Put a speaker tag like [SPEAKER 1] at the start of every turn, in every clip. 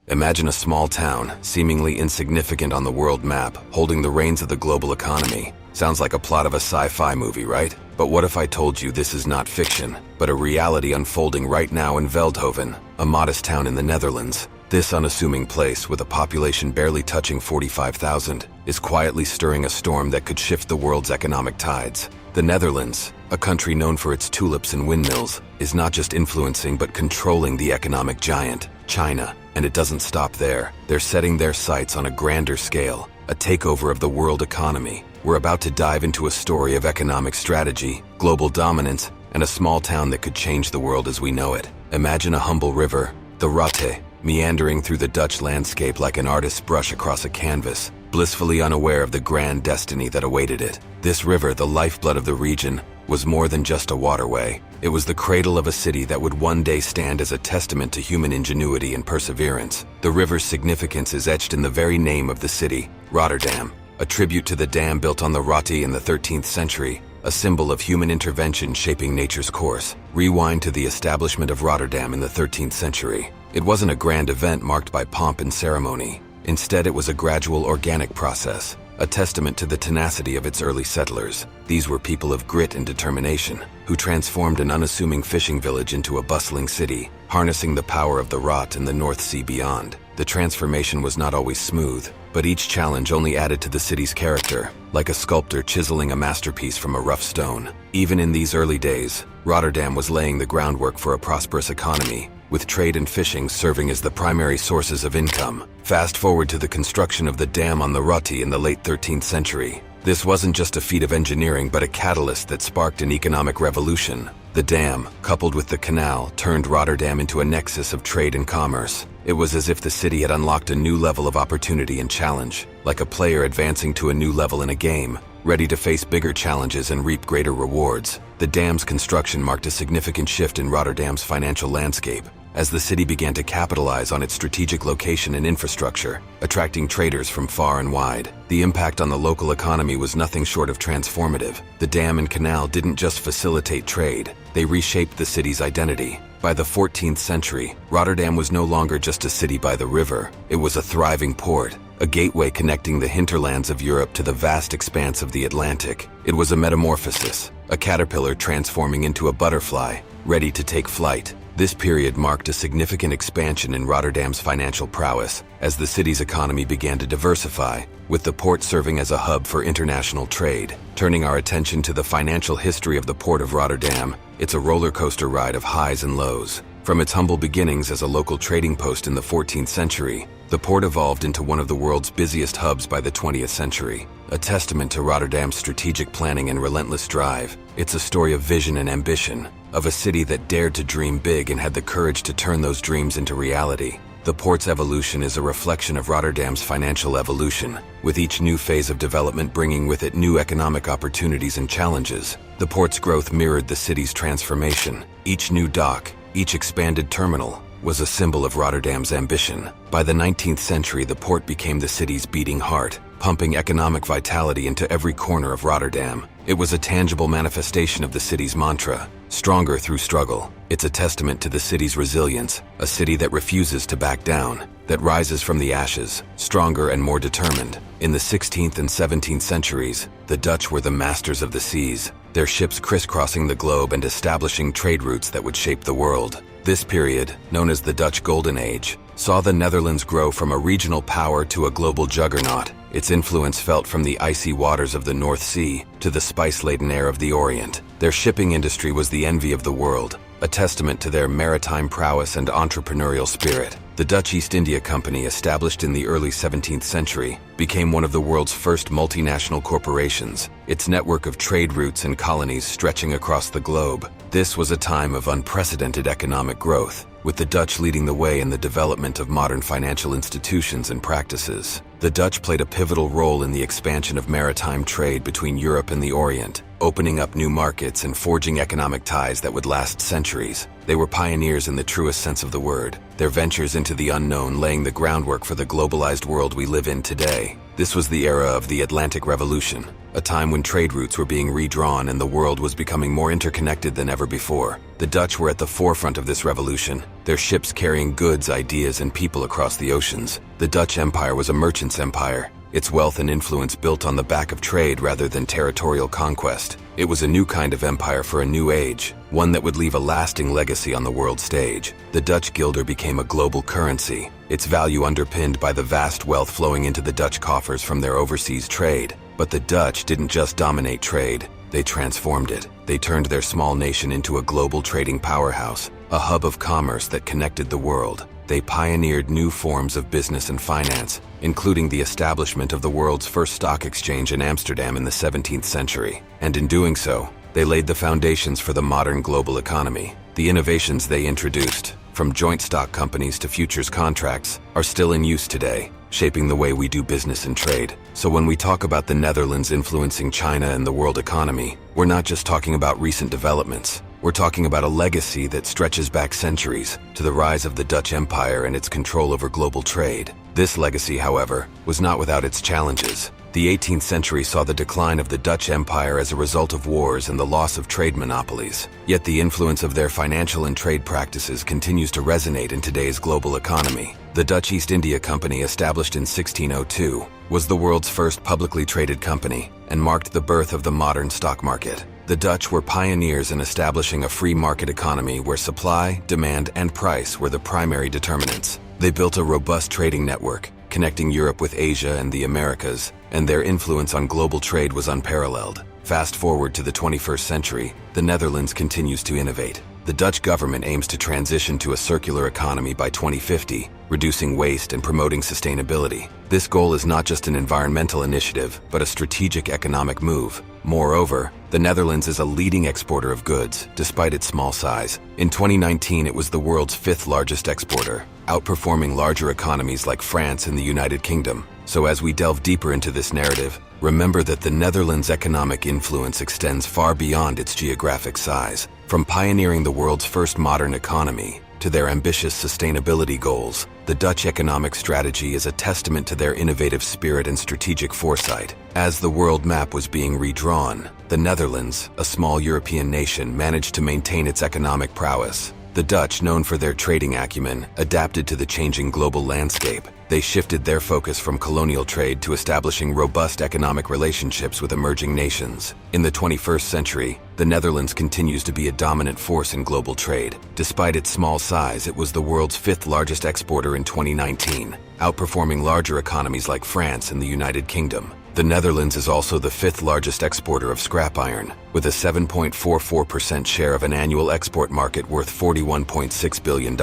[SPEAKER 1] Imagine a small town, seemingly insignificant on the world map, holding the reins of the global economy. Sounds like a plot of a sci-fi movie, right? But what if I told you this is not fiction, but a reality unfolding right now in Veldhoven, a modest town in the Netherlands? This unassuming place, with a population barely touching 45,000, is quietly stirring a storm that could shift the world's economic tides. The Netherlands, a country known for its tulips and windmills, is not just influencing but controlling the economic giant, China. And it doesn't stop there. They're setting their sights on a grander scale, a takeover of the world economy. We're about to dive into a story of economic strategy, global dominance, and a small town that could change the world as we know it. Imagine a humble river, the Rotte, meandering through the Dutch landscape like an artist's brush across a canvas, blissfully unaware of the grand destiny that awaited it. This river, the lifeblood of the region, was more than just a waterway. It was the cradle of a city that would one day stand as a testament to human ingenuity and perseverance. The river's significance is etched in the very name of the city, Rotterdam, a tribute to the dam built on the Rotte in the 13th century, a symbol of human intervention shaping nature's course. Rewind to the establishment of Rotterdam in the 13th century. It wasn't a grand event marked by pomp and ceremony. Instead, it was a gradual organic process, a testament to the tenacity of its early settlers. These were people of grit and determination, who transformed an unassuming fishing village into a bustling city, harnessing the power of the Rot and the North Sea beyond. The transformation was not always smooth, but each challenge only added to the city's character, like a sculptor chiseling a masterpiece from a rough stone. Even in these early days, Rotterdam was laying the groundwork for a prosperous economy, with trade and fishing serving as the primary sources of income. Fast forward to the construction of the dam on the Rotte in the late 13th century. This wasn't just a feat of engineering, but a catalyst that sparked an economic revolution. The dam, coupled with the canal, turned Rotterdam into a nexus of trade and commerce. It was as if the city had unlocked a new level of opportunity and challenge, like a player advancing to a new level in a game, ready to face bigger challenges and reap greater rewards. The dam's construction marked a significant shift in Rotterdam's financial landscape, as the city began to capitalize on its strategic location and infrastructure, attracting traders from far and wide. The impact on the local economy was nothing short of transformative. The dam and canal didn't just facilitate trade, they reshaped the city's identity. By the 14th century, Rotterdam was no longer just a city by the river. It was a thriving port, a gateway connecting the hinterlands of Europe to the vast expanse of the Atlantic. It was a metamorphosis, a caterpillar transforming into a butterfly, ready to take flight. This period marked a significant expansion in Rotterdam's financial prowess as the city's economy began to diversify, with the port serving as a hub for international trade. Turning our attention to the financial history of the Port of Rotterdam, it's a roller coaster ride of highs and lows. From its humble beginnings as a local trading post in the 14th century, the port evolved into one of the world's busiest hubs by the 20th century. A testament to Rotterdam's strategic planning and relentless drive, it's a story of vision and ambition, of a city that dared to dream big and had the courage to turn those dreams into reality. The port's evolution is a reflection of Rotterdam's financial evolution, with each new phase of development bringing with it new economic opportunities and challenges. The port's growth mirrored the city's transformation. Each new dock, each expanded terminal, was a symbol of Rotterdam's ambition. By the 19th century, the port became the city's beating heart, pumping economic vitality into every corner of Rotterdam. It was a tangible manifestation of the city's mantra, stronger through struggle. It's a testament to the city's resilience, a city that refuses to back down, that rises from the ashes, stronger and more determined. In the 16th and 17th centuries, the Dutch were the masters of the seas, their ships crisscrossing the globe and establishing trade routes that would shape the world. This period, known as the Dutch Golden Age, saw the Netherlands grow from a regional power to a global juggernaut, its influence felt from the icy waters of the North Sea to the spice-laden air of the Orient. Their shipping industry was the envy of the world, a testament to their maritime prowess and entrepreneurial spirit. The Dutch East India Company, established in the early 17th century, became one of the world's first multinational corporations, its network of trade routes and colonies stretching across the globe. This was a time of unprecedented economic growth, with the Dutch leading the way in the development of modern financial institutions and practices. The Dutch played a pivotal role in the expansion of maritime trade between Europe and the Orient, opening up new markets and forging economic ties that would last centuries. They were pioneers in the truest sense of the word, their ventures into the unknown laying the groundwork for the globalized world we live in today. This was the era of the Atlantic Revolution, a time when trade routes were being redrawn and the world was becoming more interconnected than ever before. The Dutch were at the forefront of this revolution, their ships carrying goods, ideas, and people across the oceans. The Dutch Empire was a merchant's empire, its wealth and influence built on the back of trade rather than territorial conquest. It was a new kind of empire for a new age, one that would leave a lasting legacy on the world stage. The Dutch guilder became a global currency, its value underpinned by the vast wealth flowing into the Dutch coffers from their overseas trade. But the Dutch didn't just dominate trade, they transformed it. They turned their small nation into a global trading powerhouse, a hub of commerce that connected the world. They pioneered new forms of business and finance, including the establishment of the world's first stock exchange in Amsterdam in the 17th century. And in doing so, they laid the foundations for the modern global economy. The innovations they introduced, from joint stock companies to futures contracts, are still in use today, shaping the way we do business and trade. So when we talk about the Netherlands influencing China and the world economy, we're not just talking about recent developments. We're talking about a legacy that stretches back centuries to the rise of the Dutch Empire and its control over global trade. This legacy, however, was not without its challenges. The 18th century saw the decline of the Dutch Empire as a result of wars and the loss of trade monopolies. Yet the influence of their financial and trade practices continues to resonate in today's global economy. The Dutch East India Company, established in 1602, was the world's first publicly traded company and marked the birth of the modern stock market. The Dutch were pioneers in establishing a free market economy where supply, demand, and price were the primary determinants. They built a robust trading network, connecting Europe with Asia and the Americas, and their influence on global trade was unparalleled. Fast forward to the 21st century, the Netherlands continues to innovate. The Dutch government aims to transition to a circular economy by 2050, reducing waste and promoting sustainability. This goal is not just an environmental initiative, but a strategic economic move. Moreover, the Netherlands is a leading exporter of goods, despite its small size. In 2019, it was the world's fifth largest exporter, outperforming larger economies like France and the United Kingdom. So as we delve deeper into this narrative, remember that the Netherlands' economic influence extends far beyond its geographic size. From pioneering the world's first modern economy to their ambitious sustainability goals, the Dutch economic strategy is a testament to their innovative spirit and strategic foresight. As the world map was being redrawn, the Netherlands, a small European nation, managed to maintain its economic prowess. The Dutch, known for their trading acumen, adapted to the changing global landscape. They shifted their focus from colonial trade to establishing robust economic relationships with emerging nations. In the 21st century, the Netherlands continues to be a dominant force in global trade. Despite its small size, it was the world's fifth largest exporter in 2019, outperforming larger economies like France and the United Kingdom. The Netherlands is also the fifth largest exporter of scrap iron, with a 7.44% share of an annual export market worth $41.6 billion.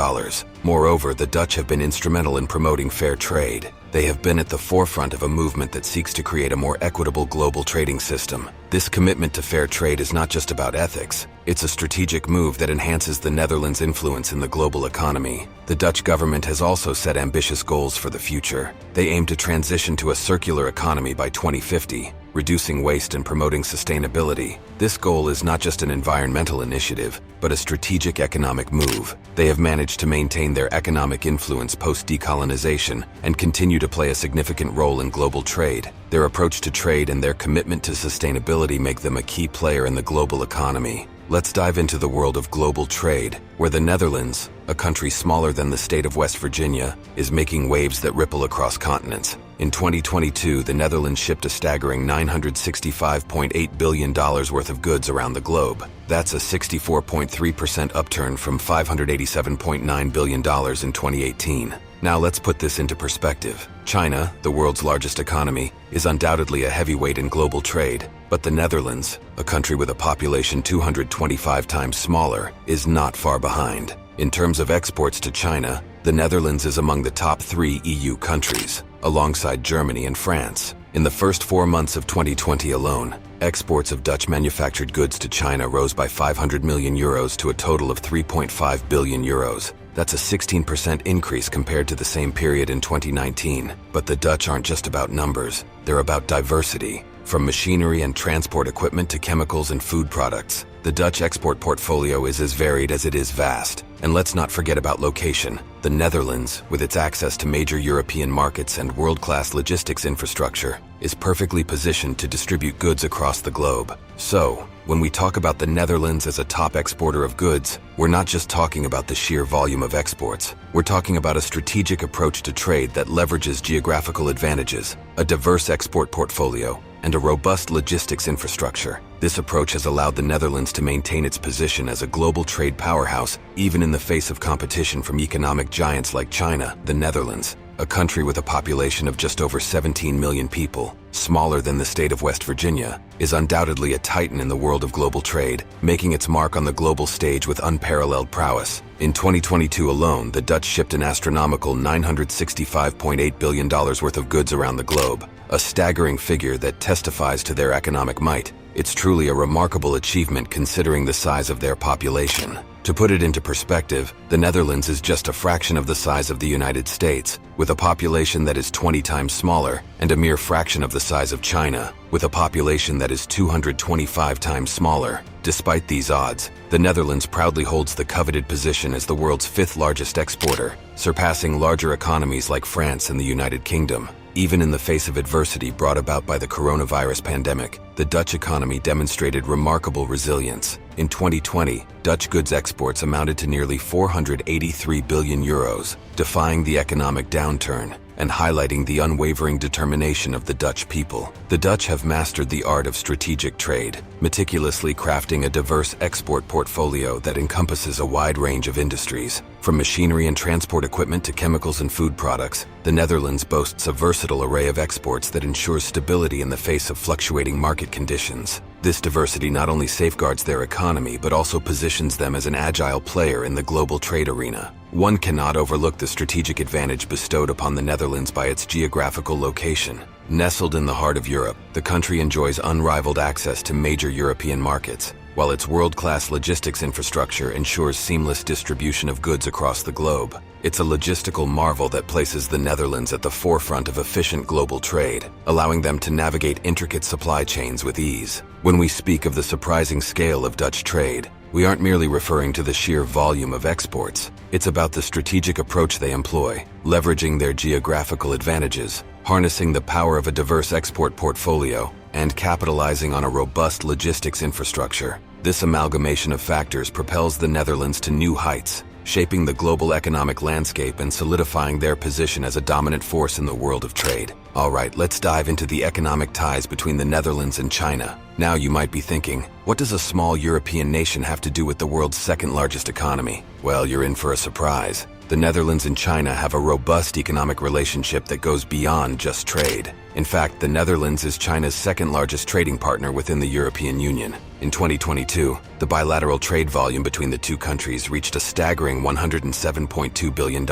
[SPEAKER 1] Moreover, the Dutch have been instrumental in promoting fair trade. They have been at the forefront of a movement that seeks to create a more equitable global trading system. This commitment to fair trade is not just about ethics. It's a strategic move that enhances the Netherlands' influence in the global economy. The Dutch government has also set ambitious goals for the future. They aim to transition to a circular economy by 2050, reducing waste and promoting sustainability. This goal is not just an environmental initiative, but a strategic economic move. They have managed to maintain their economic influence post-decolonization and continue to play a significant role in global trade. Their approach to trade and their commitment to sustainability make them a key player in the global economy. Let's dive into the world of global trade, where the Netherlands, a country smaller than the state of West Virginia, is making waves that ripple across continents. In 2022, the Netherlands shipped a staggering $965.8 billion worth of goods around the globe. That's a 64.3% upturn from $587.9 billion in 2018. Now let's put this into perspective. China, the world's largest economy, is undoubtedly a heavyweight in global trade, but the Netherlands, a country with a population 225 times smaller, is not far behind. In terms of exports to China, the Netherlands is among the top 3 EU countries, alongside Germany and France. In the first 4 months of 2020 alone, exports of Dutch manufactured goods to China rose by 500 million euros to a total of 3.5 billion euros. That's a 16% increase compared to the same period in 2019. But the Dutch aren't just about numbers, they're about diversity. From machinery and transport equipment to chemicals and food products, The Dutch export portfolio is as varied as it is vast. And let's not forget about location. The Netherlands, with its access to major European markets and world-class logistics infrastructure, is perfectly positioned to distribute goods across the globe. So, when we talk about the Netherlands as a top exporter of goods, we're not just talking about the sheer volume of exports. We're talking about a strategic approach to trade that leverages geographical advantages, a diverse export portfolio, and a robust logistics infrastructure. This approach has allowed the Netherlands to maintain its position as a global trade powerhouse, even in the face of competition from economic giants like China. The Netherlands, a country with a population of just over 17 million people, smaller than the state of West Virginia, is undoubtedly a titan in the world of global trade, making its mark on the global stage with unparalleled prowess. In 2022 alone, the Dutch shipped an astronomical $965.8 billion worth of goods around the globe, a staggering figure that testifies to their economic might. It's truly a remarkable achievement considering the size of their population. To put it into perspective, the Netherlands is just a fraction of the size of the United States, with a population that is 20 times smaller, and a mere fraction of the size of China, with a population that is 225 times smaller. Despite these odds, the Netherlands proudly holds the coveted position as the world's fifth largest exporter, surpassing larger economies like France and the United Kingdom. Even in the face of adversity brought about by the coronavirus pandemic, the Dutch economy demonstrated remarkable resilience. In 2020, Dutch goods exports amounted to nearly 483 billion euros, defying the economic downturn and highlighting the unwavering determination of the Dutch people. The Dutch have mastered the art of strategic trade, meticulously crafting a diverse export portfolio that encompasses a wide range of industries. From machinery and transport equipment to chemicals and food products, the Netherlands boasts a versatile array of exports that ensures stability in the face of fluctuating market conditions. This diversity not only safeguards their economy but also positions them as an agile player in the global trade arena. One cannot overlook the strategic advantage bestowed upon the Netherlands by its geographical location. Nestled in the heart of Europe, the country enjoys unrivaled access to major European markets, while its world-class logistics infrastructure ensures seamless distribution of goods across the globe. It's a logistical marvel that places the Netherlands at the forefront of efficient global trade, allowing them to navigate intricate supply chains with ease. When we speak of the surprising scale of Dutch trade, we aren't merely referring to the sheer volume of exports. It's about the strategic approach they employ, leveraging their geographical advantages, harnessing the power of a diverse export portfolio, and capitalizing on a robust logistics infrastructure. This amalgamation of factors propels the Netherlands to new heights, shaping the global economic landscape and solidifying their position as a dominant force in the world of trade. All right, let's dive into the economic ties between the Netherlands and China. Now you might be thinking, what does a small European nation have to do with the world's second largest economy? Well, you're in for a surprise. The Netherlands and China have a robust economic relationship that goes beyond just trade. In fact, the Netherlands is China's second largest trading partner within the European Union. In 2022, the bilateral trade volume between the two countries reached a staggering $107.2 billion.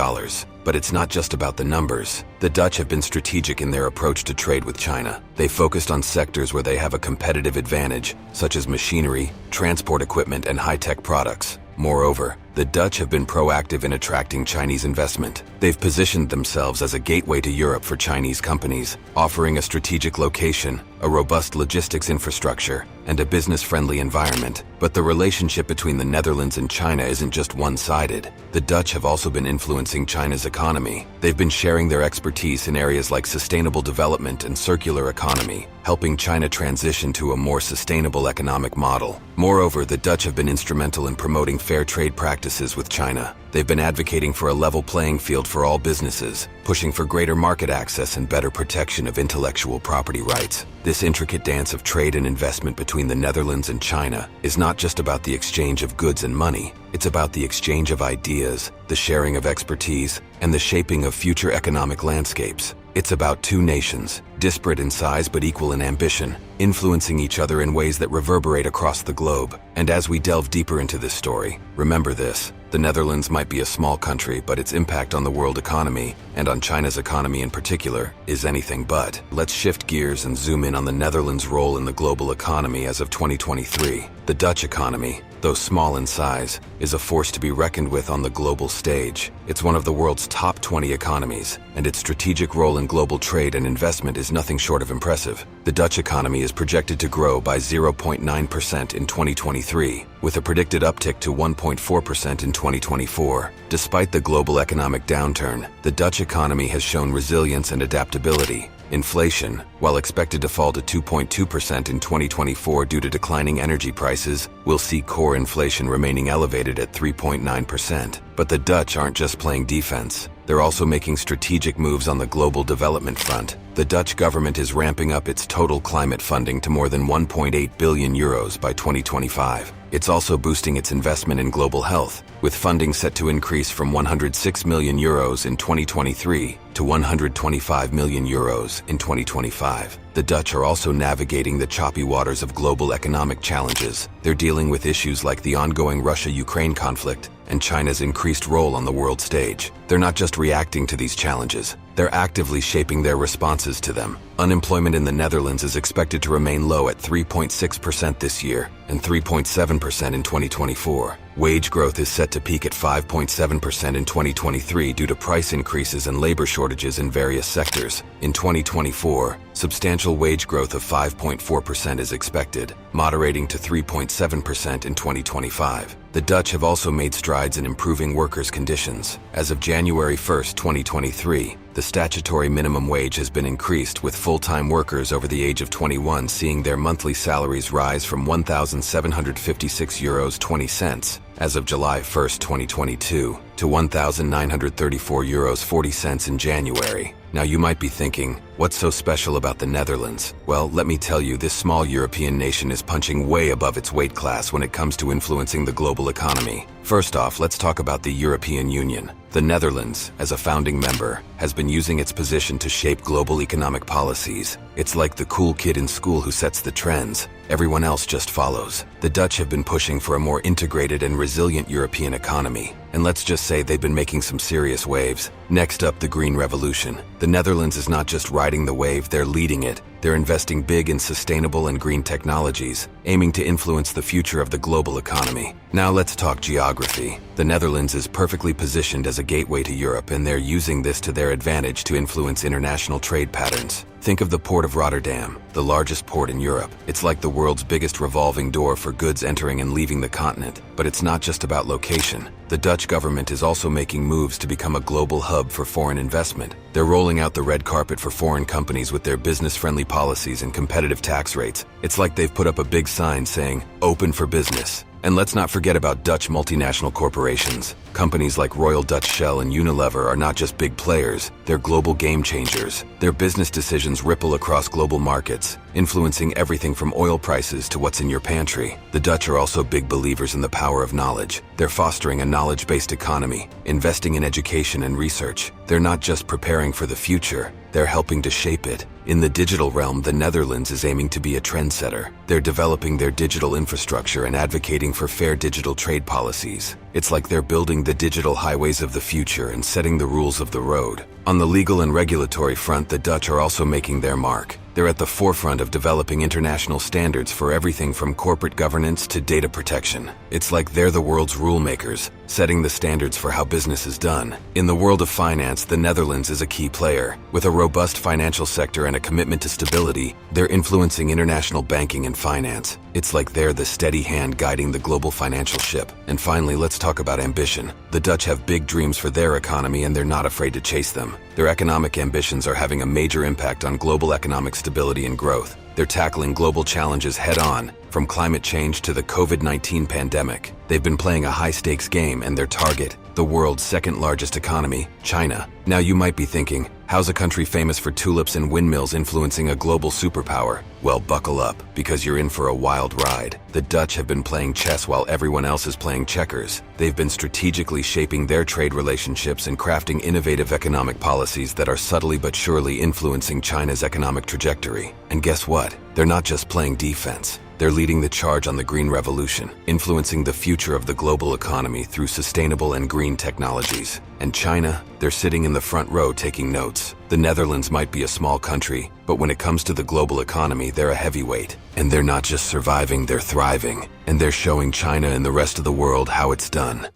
[SPEAKER 1] But it's not just about the numbers. The Dutch have been strategic in their approach to trade with China. They focused on sectors where they have a competitive advantage, such as machinery, transport equipment, and high-tech products. Moreover, the Dutch have been proactive in attracting Chinese investment. They've positioned themselves as a gateway to Europe for Chinese companies, offering a strategic location, a robust logistics infrastructure, and a business-friendly environment. But the relationship between the Netherlands and China isn't just one-sided. The Dutch have also been influencing China's economy. They've been sharing their expertise in areas like sustainable development and circular economy, helping China transition to a more sustainable economic model. Moreover, the Dutch have been instrumental in promoting fair trade practices with China. They've been advocating for a level playing field for all businesses, pushing for greater market access and better protection of intellectual property rights. This intricate dance of trade and investment between the Netherlands and China is not just about the exchange of goods and money. It's about the exchange of ideas, the sharing of expertise, and the shaping of future economic landscapes. It's about two nations, disparate in size but equal in ambition, influencing each other in ways that reverberate across the globe. And as we delve deeper into this story, remember this: the Netherlands might be a small country, but its impact on the world economy, and on China's economy in particular, is anything but. Let's shift gears and zoom in on the Netherlands' role in the global economy as of 2023. The Dutch economy, though small in size, is a force to be reckoned with on the global stage. It's one of the world's top 20 economies, and its strategic role in global trade and investment is nothing short of impressive. The Dutch economy is projected to grow by 0.9% in 2023, with a predicted uptick to 1.4% in 2024. Despite the global economic downturn, the Dutch economy has shown resilience and adaptability. Inflation, while expected to fall to 2.2% in 2024 due to declining energy prices, will see core inflation remaining elevated at 3.9%. But the Dutch aren't just playing defense. They're also making strategic moves on the global development front. The Dutch government is ramping up its total climate funding to more than 1.8 billion euros by 2025. It's also boosting its investment in global health, with funding set to increase from 106 million euros in 2023 to 125 million euros in 2025. The Dutch are also navigating the choppy waters of global economic challenges. They're dealing with issues like the ongoing Russia-Ukraine conflict and China's increased role on the world stage. They're not just reacting to these challenges, they're actively shaping their responses to them. Unemployment in the Netherlands is expected to remain low at 3.6% this year and 3.7% in 2024. Wage growth is set to peak at 5.7% in 2023 due to price increases and labor shortages in various sectors. In 2024, substantial wage growth of 5.4% is expected, moderating to 3.7% in 2025. The Dutch have also made strides in improving workers' conditions. As of January 1, 2023, the statutory minimum wage has been increased, with full-time workers over the age of 21 seeing their monthly salaries rise from €1,756.20 as of July 1, 2022, to €1,934.40 in January. Now you might be thinking, what's so special about the Netherlands? Well, let me tell you, this small European nation is punching way above its weight class when it comes to influencing the global economy. First off, let's talk about the European Union. The Netherlands, as a founding member, has been using its position to shape global economic policies. It's like the cool kid in school who sets the trends. Everyone else just follows. The Dutch have been pushing for a more integrated and resilient European economy, and let's just say they've been making some serious waves. Next up, the Green Revolution. The Netherlands is not just riding the wave, they're leading it. They're investing big in sustainable and green technologies, aiming to influence the future of the global economy. Now let's talk geography. The Netherlands is perfectly positioned as a gateway to Europe, and they're using this to their advantage to influence international trade patterns. Think of the port of Rotterdam, the largest port in Europe. It's like the world's biggest revolving door for goods entering and leaving the continent. But it's not just about location. The Dutch government is also making moves to become a global hub for foreign investment. They're rolling out the red carpet for foreign companies with their business-friendly policies and competitive tax rates. It's like they've put up a big sign saying, "Open for business." And let's not forget about Dutch multinational corporations. Companies like Royal Dutch Shell and Unilever are not just big players, they're global game changers. Their business decisions ripple across global markets, influencing everything from oil prices to what's in your pantry. The Dutch are also big believers in the power of knowledge. They're fostering a knowledge-based economy, investing in education and research. They're not just preparing for the future, they're helping to shape it. In the digital realm, the Netherlands is aiming to be a trendsetter. They're developing their digital infrastructure and advocating for fair digital trade policies. It's like they're building the digital highways of the future and setting the rules of the road. On the legal and regulatory front, the Dutch are also making their mark. They're at the forefront of developing international standards for everything from corporate governance to data protection. It's like they're the world's rule makers, setting the standards for how business is done. In the world of finance, the Netherlands is a key player. With a robust financial sector and a commitment to stability, they're influencing international banking and finance. It's like they're the steady hand guiding the global financial ship. And finally, let's talk about ambition. The Dutch have big dreams for their economy, and they're not afraid to chase them. Their economic ambitions are having a major impact on global economic stability and growth. They're tackling global challenges head-on, from climate change to the COVID-19 pandemic. They've been playing a high-stakes game, and their target, the world's second-largest economy, China. Now you might be thinking, how's a country famous for tulips and windmills influencing a global superpower? Well, buckle up, because you're in for a wild ride. The Dutch have been playing chess while everyone else is playing checkers. They've been strategically shaping their trade relationships and crafting innovative economic policies that are subtly but surely influencing China's economic trajectory. And guess what? They're not just playing defense. They're leading the charge on the Green Revolution, influencing the future of the global economy through sustainable and green technologies. And China, they're sitting in the front row taking notes. The Netherlands might be a small country, but when it comes to the global economy, they're a heavyweight. And they're not just surviving, they're thriving. And they're showing China and the rest of the world how it's done.